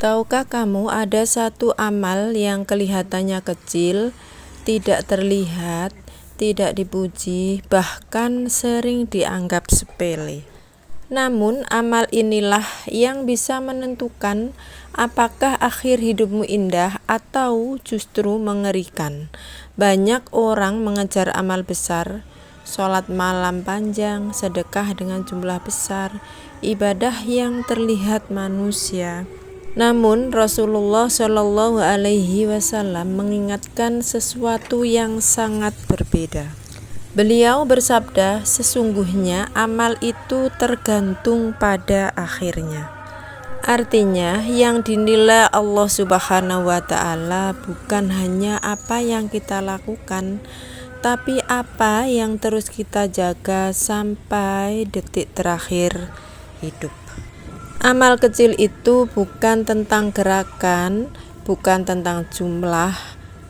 Tahukah kamu ada satu amal yang kelihatannya kecil, tidak terlihat, tidak dipuji, bahkan sering dianggap sepele. Namun amal inilah yang bisa menentukan apakah akhir hidupmu indah atau justru mengerikan. Banyak orang mengejar amal besar, sholat malam panjang, sedekah dengan jumlah besar, ibadah yang terlihat manusia. Namun Rasulullah Shallallahu Alaihi Wasallam mengingatkan sesuatu yang sangat berbeda. Beliau bersabda, sesungguhnya amal itu tergantung pada akhirnya. Artinya, yang dinilai Allah Subhanahu wa Ta'ala bukan hanya apa yang kita lakukan, tapi apa yang terus kita jaga sampai detik terakhir hidup. Amal kecil itu bukan tentang gerakan, bukan tentang jumlah,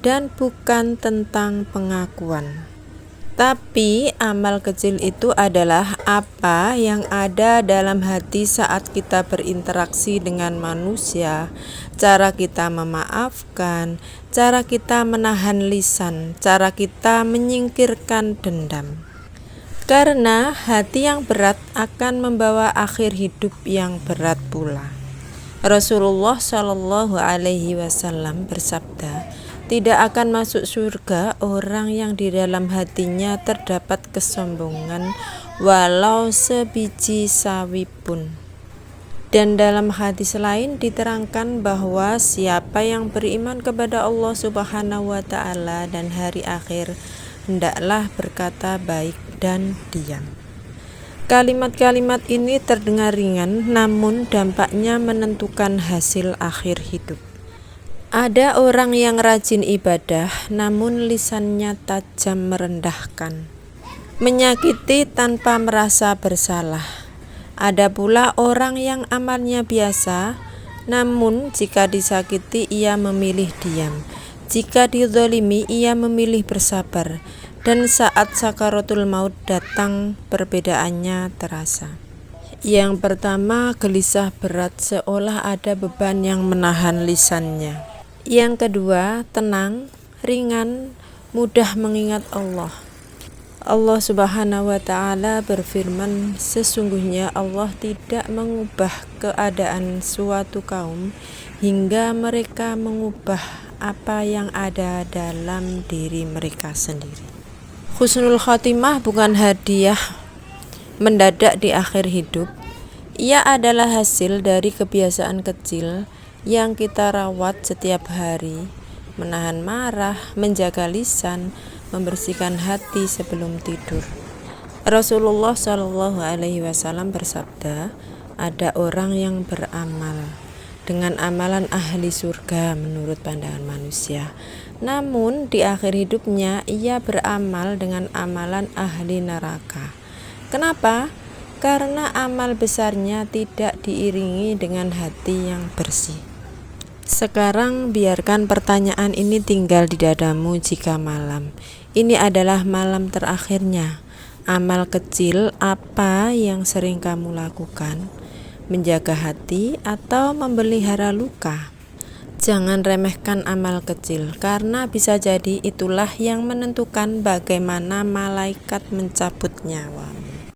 dan bukan tentang pengakuan. Tapi amal kecil itu adalah apa yang ada dalam hati saat kita berinteraksi dengan manusia, cara kita memaafkan, cara kita menahan lisan, cara kita menyingkirkan dendam. Karena hati yang berat akan membawa akhir hidup yang berat pula. Rasulullah Shallallahu Alaihi Wasallam bersabda, tidak akan masuk surga orang yang di dalam hatinya terdapat kesombongan walau sebiji sawi pun. Dan dalam hadis lain diterangkan bahwa siapa yang beriman kepada Allah Subhanahu wa Ta'ala dan hari akhir hendaklah berkata baik dan diam. Kalimat-kalimat ini terdengar ringan, namun dampaknya menentukan hasil akhir hidup. Ada orang yang rajin ibadah, namun lisannya tajam merendahkan, menyakiti tanpa merasa bersalah. Ada pula orang yang amalnya biasa, namun jika disakiti ia memilih diam. Jika dizalimi ia memilih bersabar, dan saat sakaratul maut datang perbedaannya terasa. Yang pertama, gelisah berat seolah ada beban yang menahan lisannya. Yang kedua, tenang, ringan, mudah mengingat Allah. Allah Subhanahu wa Ta'ala berfirman, sesungguhnya Allah tidak mengubah keadaan suatu kaum hingga mereka mengubah apa yang ada dalam diri mereka sendiri. Husnul Khotimah bukan hadiah mendadak di akhir hidup. Ia adalah hasil dari kebiasaan kecil yang kita rawat setiap hari, menahan marah, menjaga lisan, membersihkan hati sebelum tidur. Rasulullah Shallallahu Alaihi Wasallam bersabda, ada orang yang beramal dengan amalan ahli surga menurut pandangan manusia. Namun di akhir hidupnya ia beramal dengan amalan ahli neraka. Kenapa? Karena amal besarnya tidak diiringi dengan hati yang bersih. Sekarang biarkan pertanyaan ini tinggal di dadamu jika malam. Ini adalah malam terakhirnya. Amal kecil apa yang sering kamu lakukan? Menjaga hati atau memelihara luka? Jangan remehkan amal kecil, karena bisa jadi itulah yang menentukan bagaimana malaikat mencabut nyawa.